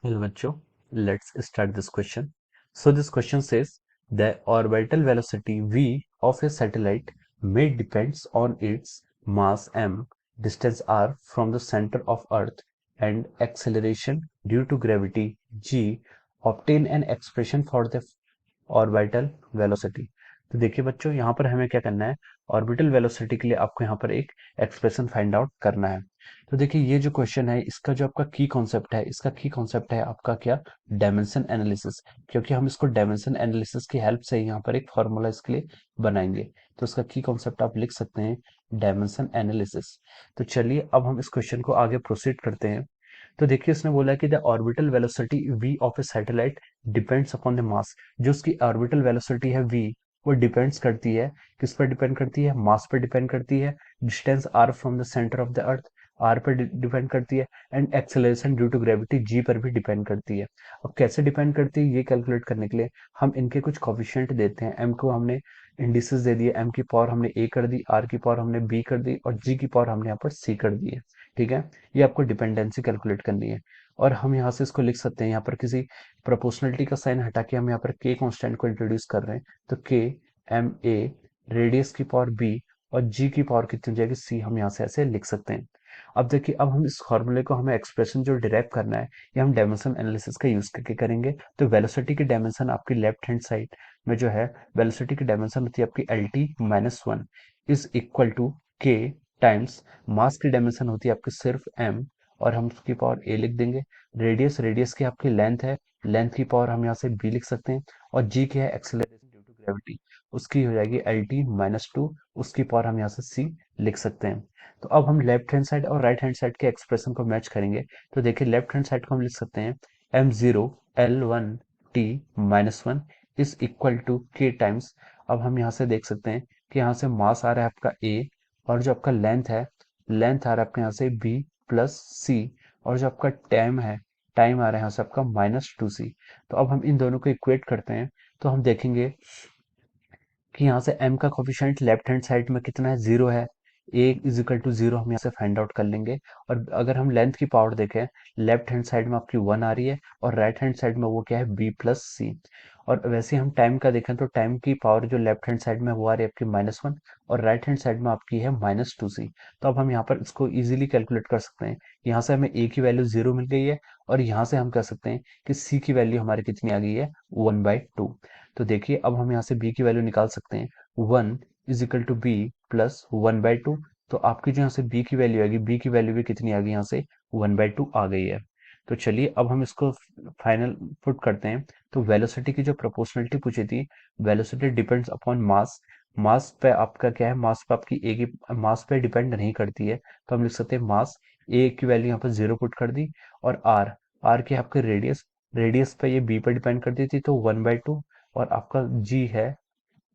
Hello bachcho, let's start this question. So this question says the orbital velocity v of a satellite may depends on its mass m, distance r from the center of earth and acceleration due to gravity g. Obtain an expression for the orbital velocity. तो देखिए बच्चों यहाँ पर हमें क्या करना है, orbital velocity के लिए आपको यहाँ पर एक एक्सप्रेशन फाइंड आउट करना है। तो देखिए ये जो क्वेश्चन है इसका जो आपका की कॉन्सेप्ट है, इसका की कॉन्सेप्ट है आपका क्या, डायमेंशन एनालिसिस। क्योंकि हम इसको डायमेंशन एनालिसिस की हेल्प से यहाँ पर एक फॉर्मूला इसके लिए बनाएंगे। तो इसका की कॉन्सेप्ट आप लिख सकते हैं डायमेंशन एनालिसिस। तो चलिए अब हम इस क्वेश्चन को आगे प्रोसीड करते हैं। तो देखिए इसने बोला कि the orbital velocity v of A satellite depends upon the mass. जो उसकी ऑर्बिटल वेलोसिटी है v, वो डिपेंड्स करती है, किस पर डिपेंड करती है, मास पर डिपेंड करती है, distance r from the centre of the earth r पर डिपेंड करती है, and acceleration due to gravity g पर भी डिपेंड करती है। अब कैसे डिपेंड करती है ये कैलकुलेट करने के लिए हम इनके कुछ कोफिशिएंट देते हैं। m को हमने इंडिसेस दे दिए, m की पावर हमने a कर दी, r की पावर हमने b कर दी और g की पावर हमने यहाँ पर c कर दी है। ठीक है, ये आपको डिपेंडेंसी कैलकुलेट करनी है। और हम यहाँ से इसको लिख सकते हैं, यहाँ पर किसी प्रोपोर्शनलिटी का साइन हटा के हम यहाँ पर k कांस्टेंट को इंट्रोड्यूस कर रहे हैं। तो k m a रेडियस की पावर b और g की पावर कितनी हो जाएगी c, हम यहाँ से ऐसे लिख सकते हैं। अब देखिए अब हम इस फॉर्मूले को, हमें एक्सप्रेशन जो डिराइव करना है ये हम डायमेंशन एनालिसिस का यूज करके करेंगे। तो वेलोसिटी की डायमेंशन आपकी लेफ्ट हैंड साइड में जो है, वेलोसिटी की डायमेंशन होती है आपकी LT-1 is equal to k times mass की डायमेंशन होती है आपकी सिर्फ m, और हम उसकी पावर a लिख देंगे। रेडियस की आपकी लेंथ है, लेंथ की पावर हम यहाँ से b लिख सकते हैं। और g की है एक्सेलरेशन ड्यू टू ग्रेविटी, उसकी हो जाएगी LT-2, उसकी पावर हम यहाँ से c लिख सकते हैं। तो अब हम लेफ्ट हैंड साइड और राइट हैंड साइड के एक्सप्रेशन को मैच करेंगे। तो देखिए लेफ्ट हैंड साइड को हम लिख सकते हैं m0 L1T-1 is equal to k times. अब हम यहाँ से देख सकते हैं कि यहाँ से मास आ रहा है आपका a, और जो आपका लेंथ है, लेंथ आ रहा है आपके यहाँ से b प्लस c, और जो आपका टाइम है, टाइम आ रहा है यहाँ से आपका -2c। तो अब हम इन दोनों को इक्वेट करते हैं तो हम देखेंगे कि यहाँ से m का कोफिशिएंट लेफ्ट हैंड साइड में कितना है, 0 है। a इज इक्वल टू 0 हम यहाँ से फाइंड आउट कर लेंगे। और अगर हम लेंथ की पावर देखें, लेफ्ट हैंड साइड में आपकी 1 आ रही है और राइट हैंड साइड में वो क्या है, b प्लस c। और वैसे हम टाइम का देखें तो टाइम की पावर जो लेफ्ट हैंड साइड में वो आ रही है आपकी -1 और राइट हैंड साइड में आपकी है -2c। तो अब हम यहाँ पर इसको इजीली कैलकुलेट कर सकते हैं। यहाँ से हमें a की वैल्यू 0 मिल गई है, और यहाँ से हम कह सकते हैं कि c की वैल्यू हमारी कितनी आ गई है, 1/2। तो देखिए अब हम यहाँ से b की वैल्यू निकाल सकते हैं, 1 is equal to b plus 1/2। तो आपकी जो यहाँ से b की वैल्यू आएगी, b की वैल्यू भी कितनी आ गई, यहाँ से 1/2 आ गई है। तो चलिए अब हम इसको फाइनल पुट करते हैं। तो वेलोसिटी की जो प्रोपोर्शनलिटी पूछी थी, वेलोसिटी डिपेंड्स अपॉन मास। मास पे आपका क्या है, मास पे आपकी ए की, मास पे डिपेंड नहीं करती है। तो हम लिख सकते हैं मास, ए की वैल्यू यहाँ पर 0 पुट कर दी, और आर, आर की आपकी रेडियस, रेडियस पे ये बी पर डिपेंड करती थी तो 1/2। और आपका जी है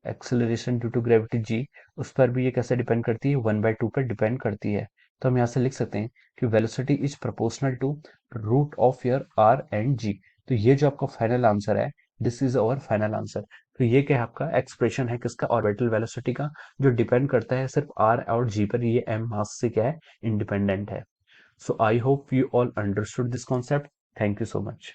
acceleration due to gravity G, उस पर भी ये कैसे डिपेंड करती है, 1/2 पर डिपेंड करती है। तो हम यहाँ से लिख सकते हैं कि velocity is proportional to root of your r and g. तो ये जो आपका फाइनल आंसर है, this is our final answer. तो ये क्या है, आपका एक्सप्रेशन है किसका, ऑर्बिटल वेलोसिटी का, जो डिपेंड करता है सिर्फ आर और जी पर। ये एम मास से क्या है, इंडिपेंडेंट है। So I hope you all understood this concept. Thank you so much.